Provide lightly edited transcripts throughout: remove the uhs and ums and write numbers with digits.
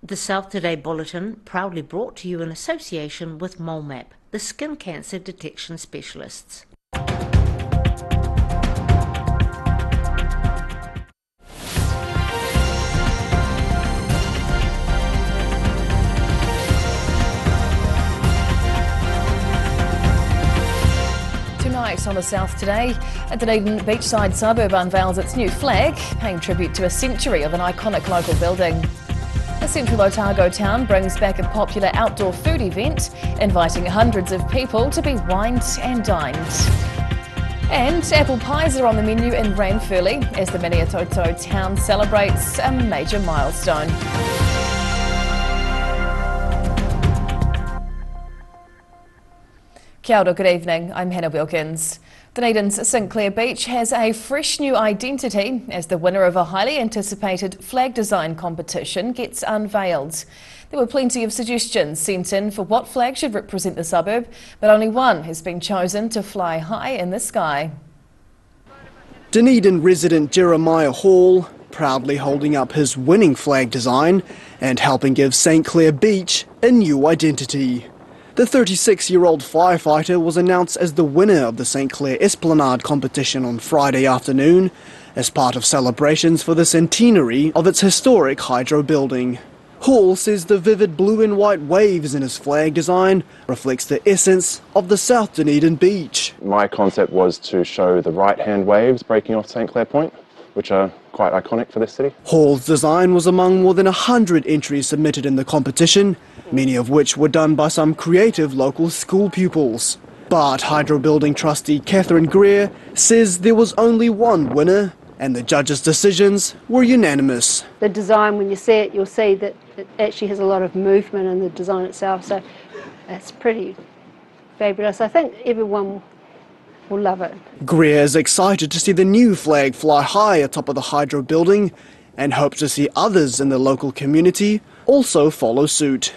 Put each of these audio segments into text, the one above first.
The South Today bulletin proudly brought to you in association with MoleMap, the skin cancer detection specialists. Tonight on the South Today, a Dunedin beachside suburb unveils its new flag, paying tribute to a century of an iconic local building. A Central Otago town brings back a popular outdoor food event, inviting hundreds of people to be wined and dined. And apple pies are on the menu in Ranfurly as the Maniototo town celebrates a major milestone. Kia ora, good evening, I'm Hannah Wilkins. Dunedin's Sinclair Beach has a fresh new identity as the winner of a highly anticipated flag design competition gets unveiled. There were plenty of suggestions sent in for what flag should represent the suburb, but only one has been chosen to fly high in the sky. Dunedin resident Jeremiah Hall proudly holding up his winning flag design and helping give St Clair Beach a new identity. The 36-year-old firefighter was announced as the winner of the St Clair Esplanade competition on Friday afternoon as part of celebrations for the centenary of its historic hydro building. Hall says the vivid blue and white waves in his flag design reflects the essence of the South Dunedin beach. My concept was to show the right-hand waves breaking off St Clair Point, which are quite iconic for this city. Hall's design was among more than 100 entries submitted in the competition, many of which were done by some creative local school pupils. But hydro building trustee Catherine Greer says there was only one winner and the judges' decisions were unanimous. The design, when you see it, you'll see that it actually has a lot of movement in the design itself, so it's pretty fabulous. I think everyone will love it. Greer is excited to see the new flag fly high atop of the hydro building and hopes to see others in the local community also follow suit.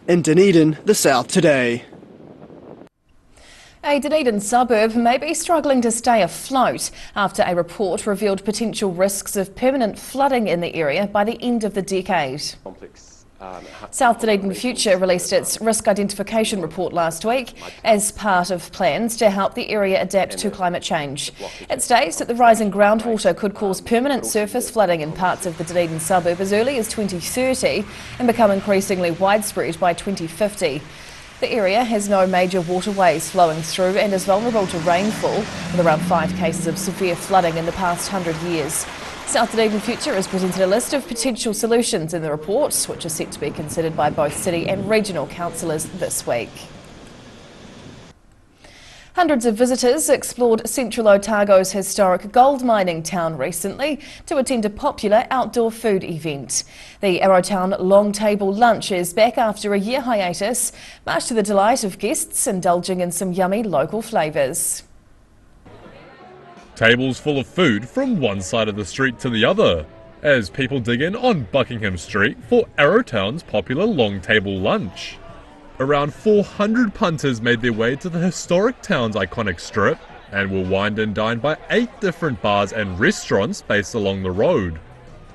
In Dunedin, the South Today. A Dunedin suburb may be struggling to stay afloat after a report revealed potential risks of permanent flooding in the area by the end of the decade. South Dunedin Future released its risk identification report last week as part of plans to help the area adapt to climate change. It states that the rising groundwater could cause permanent surface flooding in parts of the Dunedin suburb as early as 2030 and become increasingly widespread by 2050. The area has no major waterways flowing through and is vulnerable to rainfall, with around 5 cases of severe flooding in the past 100 years. South Dunedin Future has presented a list of potential solutions in the report, which are set to be considered by both city and regional councillors this week. Hundreds of visitors explored Central Otago's historic gold mining town recently to attend a popular outdoor food event. The Arrowtown Long Table Lunch is back after a year hiatus, much to the delight of guests indulging in some yummy local flavours. Tables full of food from one side of the street to the other, as people dig in on Buckingham Street for Arrowtown's popular Long Table Lunch. Around 400 punters made their way to the historic town's iconic strip and were wined and dined by 8 different bars and restaurants based along the road.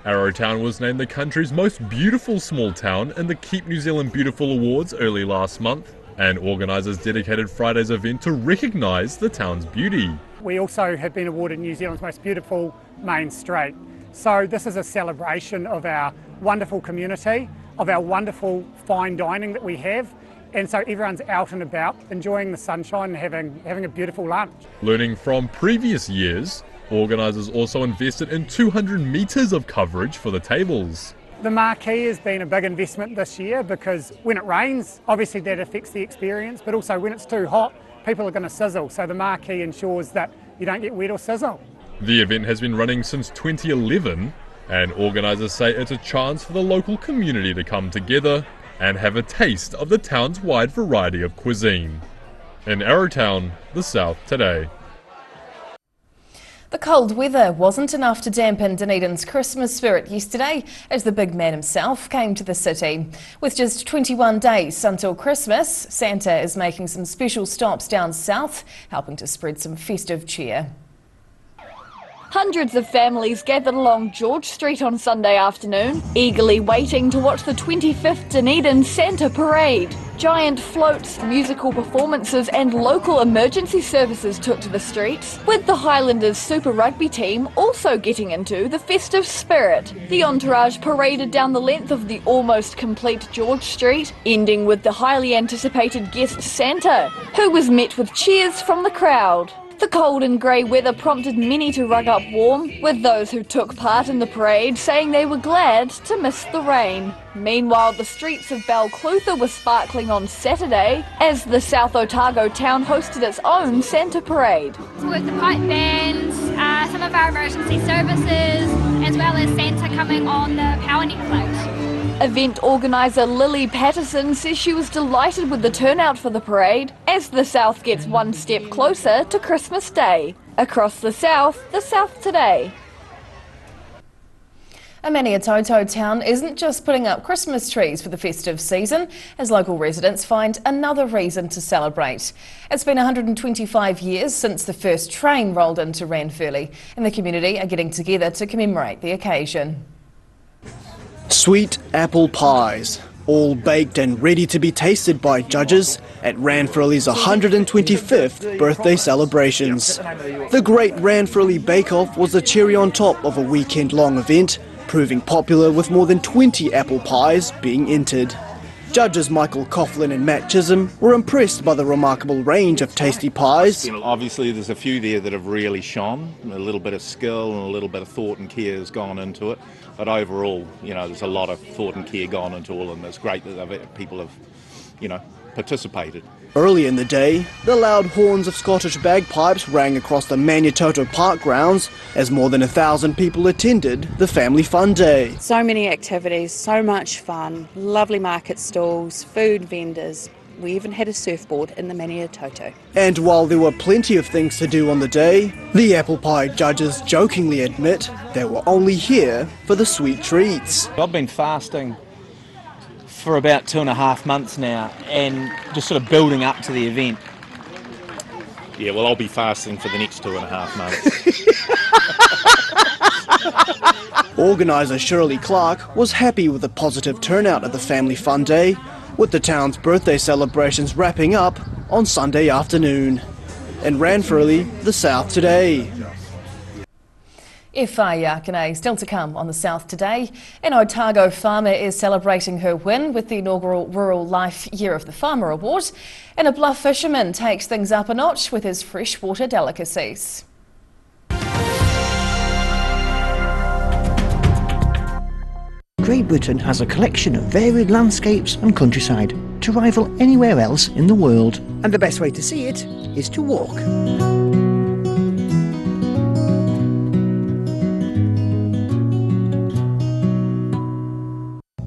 Arrowtown was named the country's most beautiful small town in the Keep New Zealand Beautiful Awards early last month, and organisers dedicated Friday's event to recognise the town's beauty. We also have been awarded New Zealand's most beautiful main street. So this is a celebration of our wonderful community, of our wonderful fine dining that we have. And so everyone's out and about, enjoying the sunshine and having a beautiful lunch. Learning from previous years, organisers also invested in 200 metres of coverage for the tables. The marquee has been a big investment this year because when it rains, obviously that affects the experience, but also when it's too hot, people are going to sizzle. So the marquee ensures that you don't get wet or sizzle. The event has been running since 2011, and organisers say it's a chance for the local community to come together and have a taste of the town's wide variety of cuisine. In Arrowtown, the South Today. The cold weather wasn't enough to dampen Dunedin's Christmas spirit yesterday as the big man himself came to the city. With just 21 days until Christmas, Santa is making some special stops down south, helping to spread some festive cheer. Hundreds of families gathered along George Street on Sunday afternoon, eagerly waiting to watch the 25th Dunedin Santa Parade. Giant floats, musical performances and local emergency services took to the streets, with the Highlanders Super Rugby team also getting into the festive spirit. The entourage paraded down the length of the almost complete George Street, ending with the highly anticipated guest Santa, who was met with cheers from the crowd. The cold and grey weather prompted many to rug up warm, with those who took part in the parade saying they were glad to miss the rain. Meanwhile, the streets of Balclutha were sparkling on Saturday as the South Otago town hosted its own Santa Parade. With the pipe bands, some of our emergency services, as well as Santa coming on the power net float. Event organiser Lily Patterson says she was delighted with the turnout for the parade as the South gets one step closer to Christmas Day. Across the South today. A Maniototo town isn't just putting up Christmas trees for the festive season, as local residents find another reason to celebrate. It's been 125 years since the first train rolled into Ranfurly, and the community are getting together to commemorate the occasion. Sweet apple pies, all baked and ready to be tasted by judges at Ranfurly's 125th birthday celebrations. The Great Ranfurly Bake Off was the cherry on top of a weekend-long event, proving popular with more than 20 apple pies being entered. Judges Michael Coughlin and Matt Chisholm were impressed by the remarkable range of tasty pies. Obviously there's a few there that have really shone, a little bit of skill and a little bit of thought and care has gone into it, but overall, there's a lot of thought and care gone into all of them. It's great that people have, participated. Early in the day, the loud horns of Scottish bagpipes rang across the Maniototo park grounds as more than 1,000 people attended the Family Fun Day. So many activities, so much fun, lovely market stalls, food vendors. We even had a surfboard in the Maniototo. And while there were plenty of things to do on the day, the apple pie judges jokingly admit they were only here for the sweet treats. I've been fasting for about 2.5 months now and just sort of building up to the event. Yeah, well, I'll be fasting for the next 2.5 months. Organiser Shirley Clark was happy with the positive turnout at the Family Fun Day, with the town's birthday celebrations wrapping up on Sunday afternoon. In Ranfurly, the South today. Yakane still to come on the South today. An Otago farmer is celebrating her win with the inaugural Rural Life Year of the Farmer Award, and a Bluff fisherman takes things up a notch with his freshwater delicacies. Great Britain has a collection of varied landscapes and countryside to rival anywhere else in the world. And the best way to see it is to walk.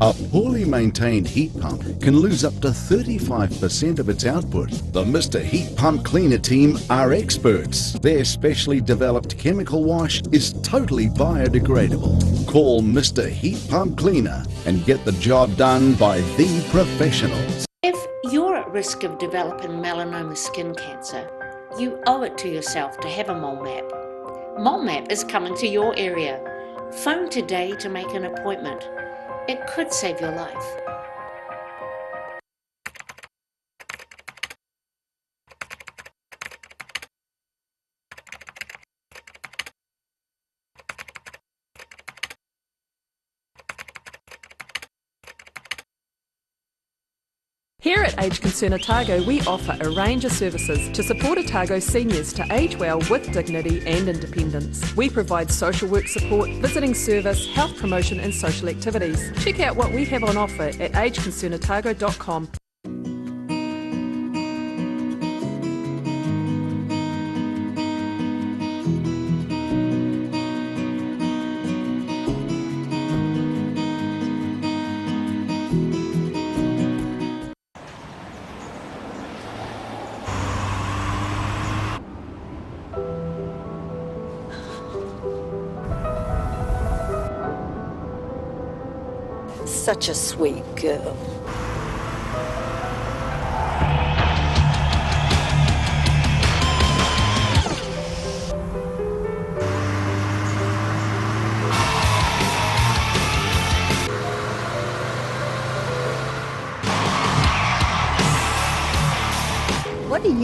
A poorly maintained heat pump can lose up to 35% of its output. The Mr. Heat Pump Cleaner team are experts. Their specially developed chemical wash is totally biodegradable. Call Mr. Heat Pump Cleaner and get the job done by the professionals. If you're at risk of developing melanoma skin cancer, you owe it to yourself to have a mole map. Mole map is coming to your area. Phone today to make an appointment. It could save your life. Here at Age Concern Otago, we offer a range of services to support Otago seniors to age well with dignity and independence. We provide social work support, visiting service, health promotion and social activities. Check out what we have on offer at ageconcernotago.com. Such a sweet girl.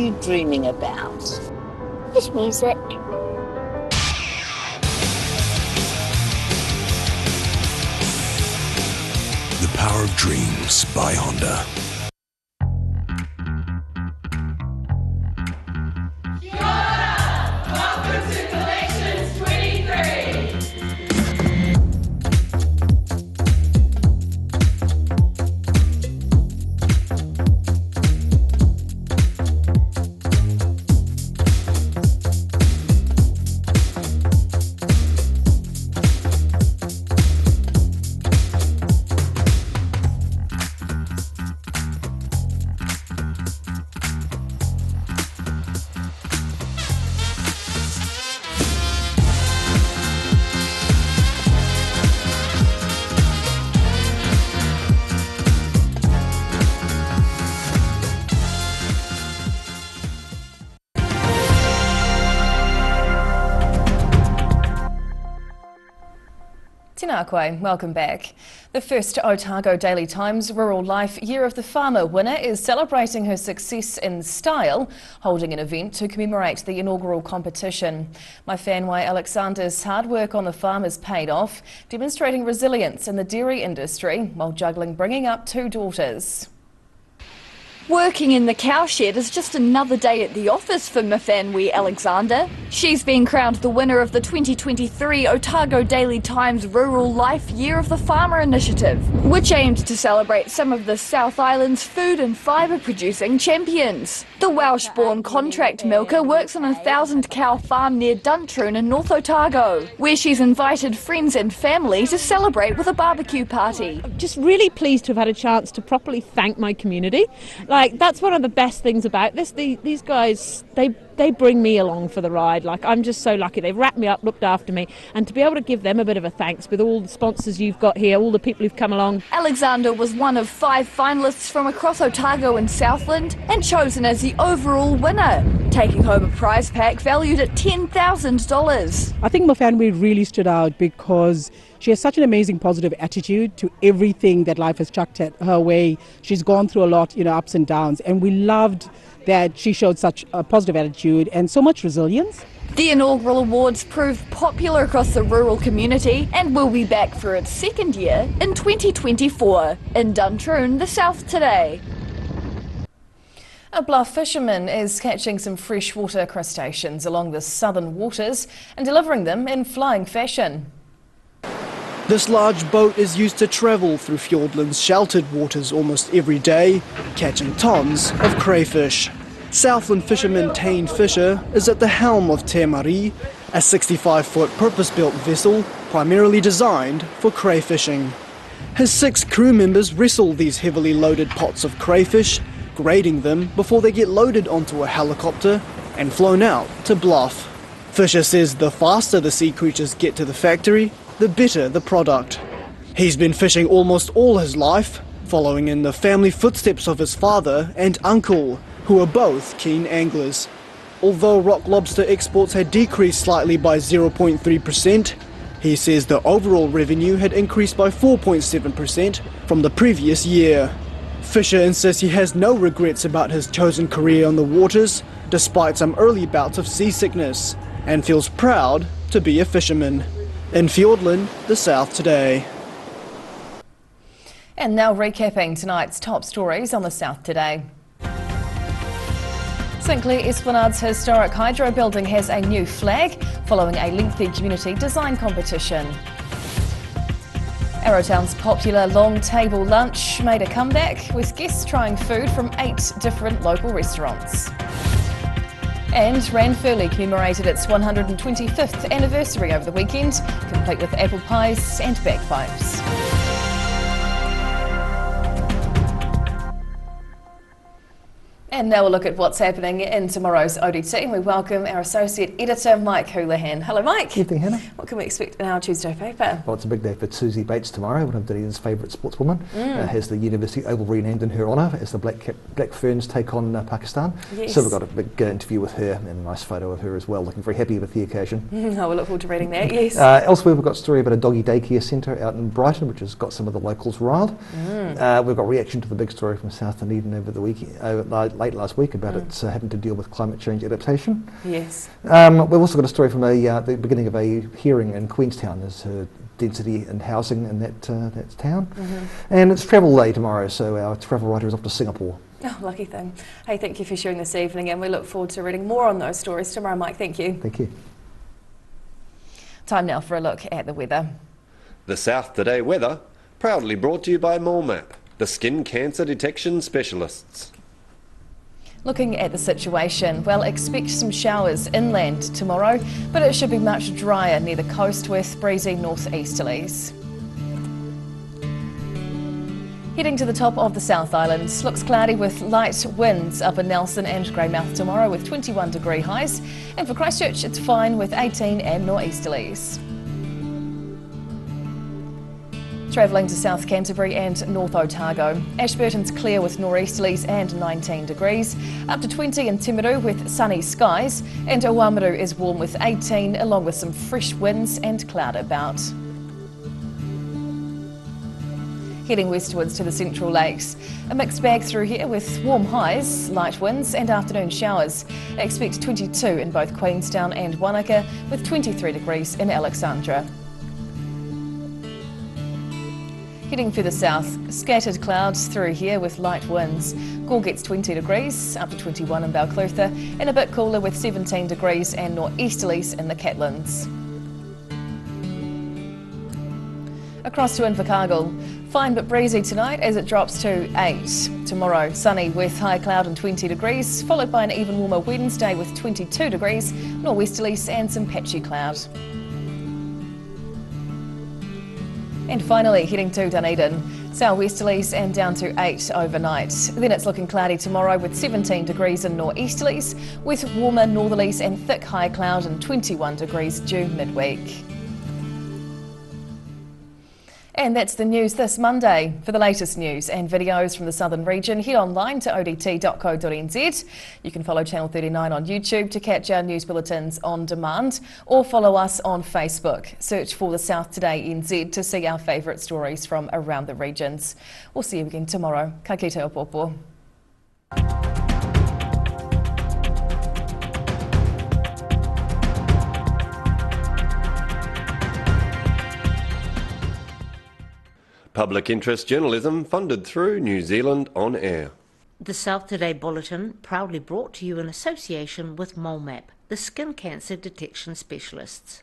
you dreaming about? Just music. The Power of Dreams by Honda. Tēnā koe, welcome back. The first Otago Daily Times Rural Life Year of the Farmer winner is celebrating her success in style, holding an event to commemorate the inaugural competition. My whānau Alexander's hard work on the farm has paid off, demonstrating resilience in the dairy industry while juggling bringing up 2 daughters. Working in the cowshed is just another day at the office for my whānau Alexander. She's been crowned the winner of the 2023 Otago Daily Times Rural Life Year of the Farmer initiative, which aimed to celebrate some of the South Island's food and fibre producing champions. The Welsh-born contract milker works on a 1,000-cow farm near Dunedin in North Otago, where she's invited friends and family to celebrate with a barbecue party. Just really pleased to have had a chance to properly thank my community. Like, that's one of the best things about this. These guys, they bring me along for the ride. Like, I'm just so lucky. They've wrapped me up, looked after me, and to be able to give them a bit of a thanks with all the sponsors you've got here, all the people who've come along. Alexander was one of 5 finalists from across Otago and Southland and chosen as the overall winner, taking home a prize pack valued at $10,000. I think my family really stood out because she has such an amazing positive attitude to everything that life has chucked at her way. She's gone through a lot, ups and downs, and we loved that she showed such a positive attitude and so much resilience. The inaugural awards proved popular across the rural community and will be back for its 2nd year in 2024 in Dunedin, the South today. A bluff fisherman is catching some freshwater crustaceans along the southern waters and delivering them in flying fashion. This large boat is used to travel through Fiordland's sheltered waters almost every day, catching tons of crayfish. Southland fisherman Tane Fisher is at the helm of Te Marie, a 65-foot purpose-built vessel primarily designed for crayfishing. His 6 crew members wrestle these heavily loaded pots of crayfish, grading them before they get loaded onto a helicopter and flown out to Bluff. Fisher says the faster the sea creatures get to the factory, the better the product. He's been fishing almost all his life, following in the family footsteps of his father and uncle, who are both keen anglers. Although rock lobster exports had decreased slightly by 0.3%, he says the overall revenue had increased by 4.7% from the previous year. Fisher insists he has no regrets about his chosen career on the waters, despite some early bouts of seasickness, and feels proud to be a fisherman. In Fiordland, the South today. And now recapping tonight's top stories on the South today. St Clair Esplanade's historic hydro building has a new flag following a lengthy community design competition. Arrowtown's popular long table lunch made a comeback with guests trying food from 8 different local restaurants. And Ranfurly commemorated its 125th anniversary over the weekend, complete with apple pies and bagpipes. And now we'll look at what's happening in tomorrow's ODT. We welcome our Associate Editor, Mike Houlihan. Hello, Mike. Evening, Hannah. What can we expect in our Tuesday paper? Well, it's a big day for Susie Bates tomorrow, one of Dunedin's favourite sportswomen. Has the University Oval renamed in her honour as the Black Ferns take on Pakistan. Yes. So we've got a big interview with her and a nice photo of her as well, looking very happy with the occasion. I will look forward to reading that, yes. Elsewhere, we've got a story about a doggy daycare centre out in Brighton, which has got some of the locals riled. We've got reaction to the big story from South Dunedin over the weekend, late last week about it having to deal with climate change adaptation. Yes. We've also got a story from the beginning of a hearing in Queenstown. There's density in housing in that town. And it's travel day tomorrow, so our travel writer is off to Singapore. Oh, lucky thing. Hey, thank you for sharing this evening, and we look forward to reading more on those stories tomorrow, Mike. Thank you. Thank you. Time now for a look at the weather. The South Today weather, proudly brought to you by MoleMap, the skin cancer detection specialists. Looking at the situation, well, expect some showers inland tomorrow, but it should be much drier near the coast with breezy northeasterlies. Heading to the top of the South Island, looks cloudy with light winds up in Nelson and Greymouth tomorrow with 21 degree highs, and for Christchurch it's fine with 18 and nor'easterlies. Travelling to South Canterbury and North Otago, Ashburton's clear with nor'easterlies and 19 degrees, up to 20 in Timaru with sunny skies, and Oamaru is warm with 18 along with some fresh winds and cloud about. Heading westwards to the Central Lakes, a mixed bag through here with warm highs, light winds and afternoon showers. Expect 22 in both Queenstown and Wanaka with 23 degrees in Alexandra. Heading further south, scattered clouds through here with light winds. Gore gets 20 degrees, up to 21 in Balclutha, and a bit cooler with 17 degrees and nor'easterlies in the Catlins. Across to Invercargill, fine but breezy tonight as it drops to 8. Tomorrow, sunny with high cloud and 20 degrees, followed by an even warmer Wednesday with 22 degrees, nor'westerlies and some patchy cloud. And finally, heading to Dunedin, southwesterlies and down to 8 overnight. Then it's looking cloudy tomorrow with 17 degrees in nor'easterlies, with warmer northerlies and thick high cloud and 21 degrees due midweek. And that's the news this Monday. For the latest news and videos from the southern region, head online to odt.co.nz. You can follow Channel 39 on YouTube to catch our news bulletins on demand, or follow us on Facebook. Search for the South Today NZ to see our favourite stories from around the regions. We'll see you again tomorrow. Ka kite o popo. Public interest journalism funded through New Zealand On Air. The South Today Bulletin, proudly brought to you in association with MoleMap, the skin cancer detection specialists.